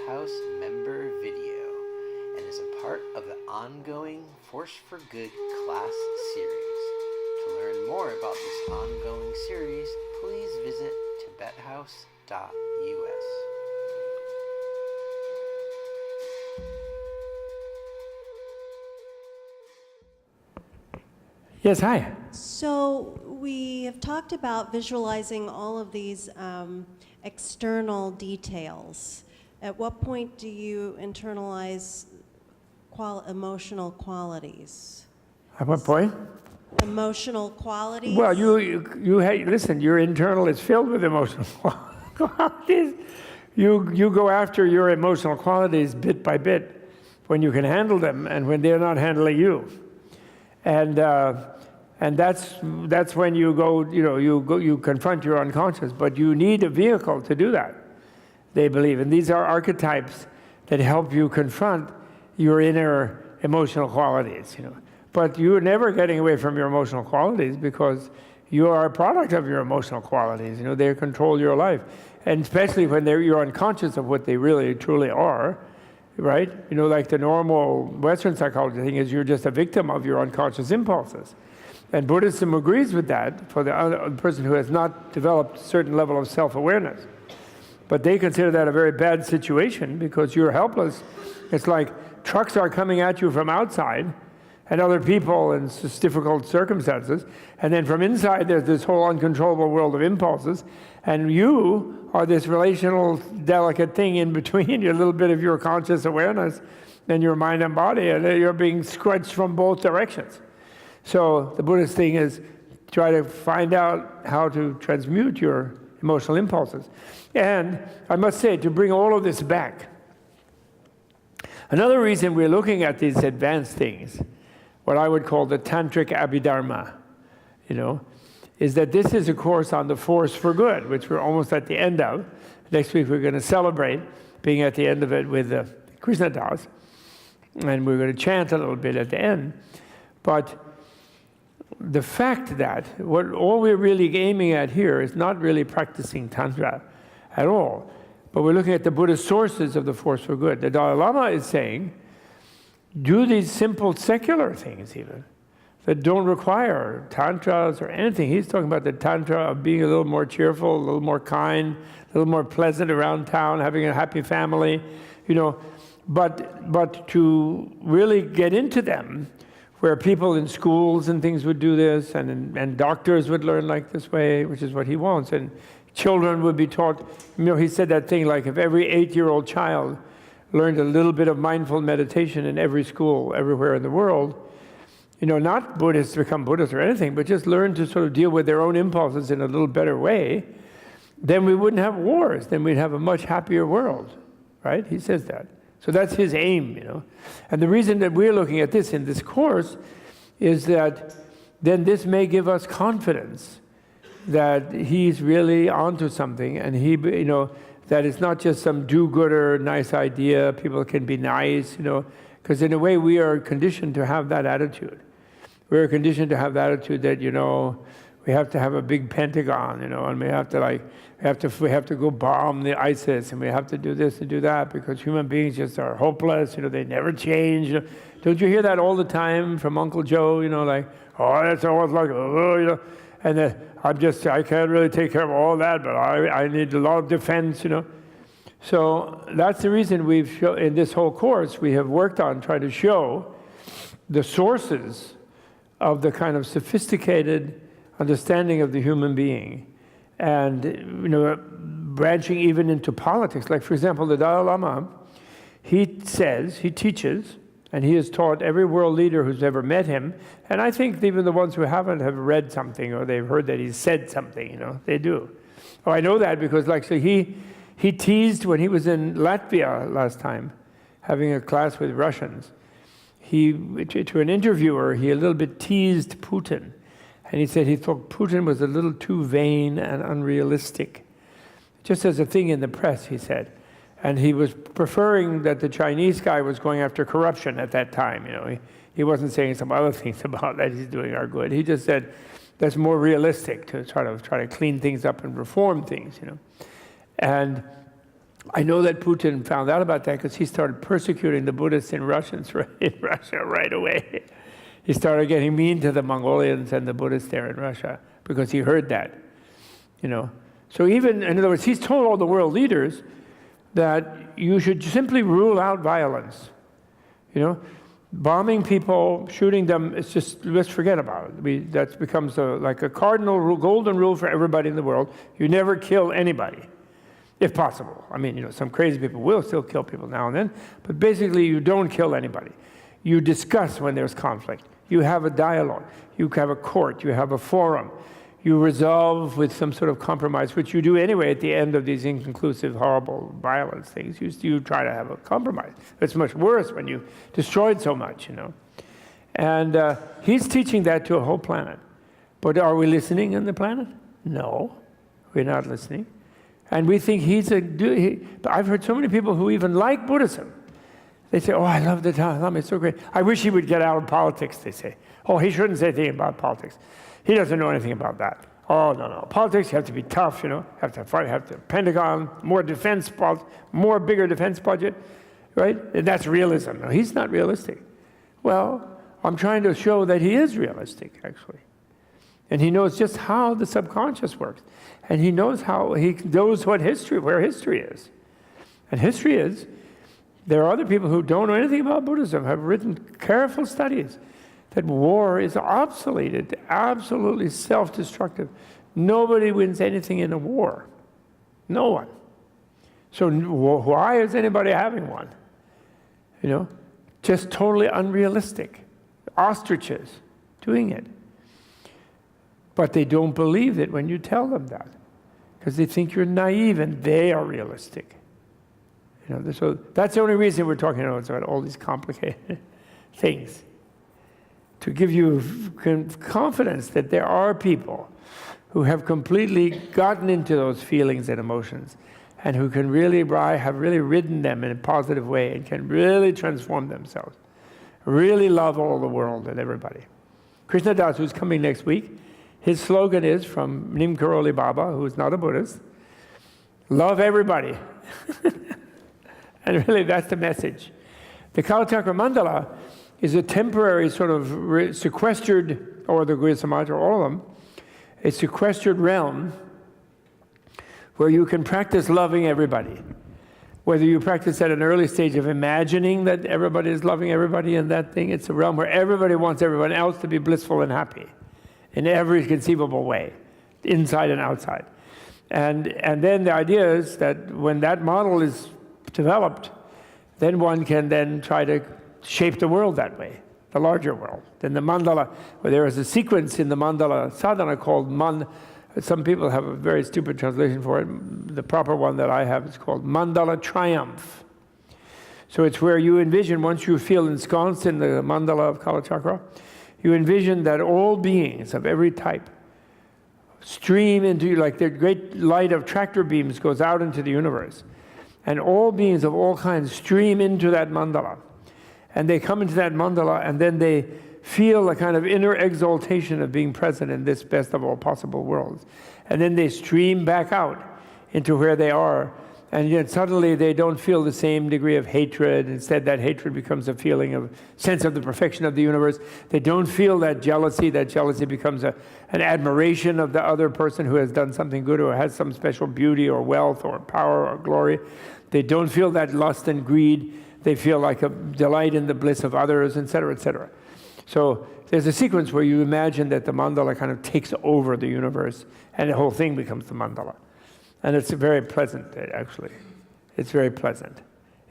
House member video and is a part of the ongoing Force for Good class series. To learn more about this ongoing series, please visit tibethouse.us. Yes, hi. So we have talked about visualizing all of these external details. At what point do you internalize emotional qualities? At what point? Emotional qualities? Well, listen, your internal is filled with emotional qualities. You go after your emotional qualities bit by bit when you can handle them and when they're not handling you. And that's when you go, you confront your unconscious, but you need a vehicle to do that, they believe. And these are archetypes that help you confront your inner emotional qualities, But you're never getting away from your emotional qualities because you are a product of your emotional qualities. They control your life. And especially when you're unconscious of what they really, truly are, right? Like the normal Western psychology thing is you're just a victim of your unconscious impulses. And Buddhism agrees with that for the person who has not developed a certain level of self-awareness. But they consider that a very bad situation because you're helpless. It's like trucks are coming at you from outside and other people in just difficult circumstances. And then from inside, there's this whole uncontrollable world of impulses. And you are this relational, delicate thing in between, a little bit of your conscious awareness and your mind and body, and you're being scratched from both directions. So the Buddhist thing is try to find out how to transmute your emotional impulses. And I must say, to bring all of this back, another reason we're looking at these advanced things, what I would call the Tantric Abhidharma, is that this is a course on the Force for Good, which we're almost at the end of. Next week we're going to celebrate being at the end of it with the Krishna Das, and we're going to chant a little bit at the end. But the fact that all we're really aiming at here is not really practicing Tantra at all, but we're looking at the Buddhist sources of the Force for Good. The Dalai Lama is saying, do these simple secular things even, that don't require tantras or anything. He's talking about the tantra of being a little more cheerful, a little more kind, a little more pleasant around town, having a happy family, But to really get into them, where people in schools and things would do this, and doctors would learn like this way, which is what he wants, and children would be taught. He said that thing like if every 8-year-old child learned a little bit of mindful meditation in every school everywhere in the world, not Buddhists become Buddhists or anything, but just learn to sort of deal with their own impulses in a little better way, then we wouldn't have wars. Then we'd have a much happier world, right? He says that. So that's his aim, And the reason that we're looking at this in this course is that then this may give us confidence that he's really onto something, and that it's not just some do-gooder, nice idea, people can be nice, because in a way we are conditioned to have that attitude. We're conditioned to have the attitude that, we have to have a big Pentagon, and we have to go bomb the ISIS, and we have to do this and do that because human beings just are hopeless, they never change. Don't you hear that all the time from Uncle Joe, oh, that's always like, oh, and then I can't really take care of all that, but I need a lot of defense, So that's the reason in this whole course, we have worked on trying to show the sources of the kind of sophisticated understanding of the human being, and branching even into politics. Like, for example, the Dalai Lama, he teaches, and he has taught every world leader who's ever met him, and I think even the ones who haven't have read something or they've heard that he's said something, they do. Oh, I know that because he teased when he was in Latvia last time, having a class with Russians. To an interviewer, he a little bit teased Putin. And he said he thought Putin was a little too vain and unrealistic. Just as a thing in the press, he said. And he was preferring that the Chinese guy was going after corruption at that time. He wasn't saying some other things about that he's doing are good. He just said that's more realistic to try to clean things up and reform things. And I know that Putin found out about that because he started persecuting the Buddhists in Russia right away. He started getting mean to the Mongolians and the Buddhists there in Russia because he heard that, you know. So even, in other words, he's told all the world leaders that you should simply rule out violence, you know. Bombing people, shooting them, it's just, let's forget about it. That becomes like a cardinal rule, golden rule for everybody in the world. You never kill anybody, if possible. I mean, you know, some crazy people will still kill people now and then, but basically you don't kill anybody. You discuss when there's conflict. You have a dialogue. You have a court. You have a forum. You resolve with some sort of compromise, which you do anyway at the end of these inconclusive, horrible violence things. You try to have a compromise. It's much worse when you destroyed so much, you know. And he's teaching that to a whole planet. But are we listening on the planet? No, we're not listening. And we think I've heard so many people who even like Buddhism. They say, oh, I love the Dalai Lama, it's so great. I wish he would get out of politics, they say. Oh, he shouldn't say anything about politics. He doesn't know anything about that. Oh, no. Politics, you have to be tough, you know. Have to fight, have to Pentagon, more bigger defense budget, right? And that's realism. No, he's not realistic. Well, I'm trying to show that he is realistic, actually. And he knows just how the subconscious works. And he knows where history is. And history is, there are other people who don't know anything about Buddhism, have written careful studies that war is obsoleted, absolutely self-destructive. Nobody wins anything in a war. No one. So why is anybody having one? You know, just totally unrealistic. Ostriches doing it. But they don't believe it when you tell them that, because they think you're naive and they are realistic. You know, so that's the only reason we're talking about all these complicated things. To give you confidence that there are people who have completely gotten into those feelings and emotions and who can have really ridden them in a positive way and can really transform themselves, really love all the world and everybody. Krishna Das, who's coming next week, his slogan is from Nim Karoli Baba, who is not a Buddhist, love everybody. And really, that's the message. The Kalachakra Mandala is a temporary sort of sequestered, or the Gurya Samaj, or all of them, a sequestered realm where you can practice loving everybody. Whether you practice at an early stage of imagining that everybody is loving everybody in that thing, it's a realm where everybody wants everyone else to be blissful and happy in every conceivable way, inside and outside. And then the idea is that when that model is developed, then one can then try to shape the world that way, the larger world. Then the mandala, where there is a sequence in the mandala sadhana called some people have a very stupid translation for it. The proper one that I have is called mandala triumph. So it's where you envision, once you feel ensconced in the mandala of Kalachakra, you envision that all beings of every type stream into you, like the great light of tractor beams goes out into the universe. And all beings of all kinds stream into that mandala. And they come into that mandala, and then they feel a kind of inner exaltation of being present in this best of all possible worlds. And then they stream back out into where they are. And yet suddenly they don't feel the same degree of hatred. Instead, that hatred becomes a feeling of sense of the perfection of the universe. They don't feel that jealousy. That jealousy becomes an admiration of the other person who has done something good or has some special beauty or wealth or power or glory. They don't feel that lust and greed. They feel like a delight in the bliss of others, etc., etc. So there's a sequence where you imagine that the mandala kind of takes over the universe and the whole thing becomes the mandala. And it's very pleasant, actually. It's very pleasant.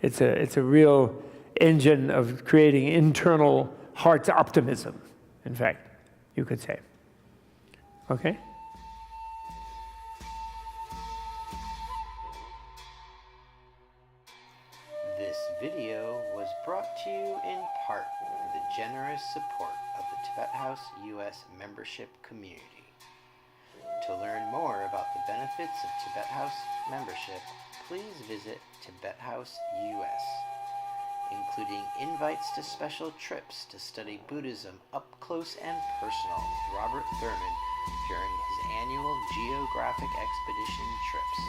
It's a real engine of creating internal heart's optimism, in fact, you could say. Okay? This video was brought to you in part with the generous support of the Tibet House US membership community. To learn more about the benefits of Tibet House membership, please visit Tibet House US, including invites to special trips to study Buddhism up close and personal with Robert Thurman during his annual geographic expedition trips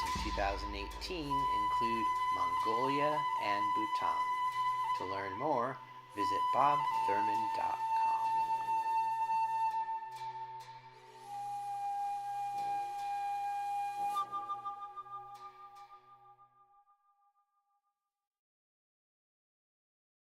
in 2018 include Mongolia and Bhutan. To learn more, visit bobthurman.com.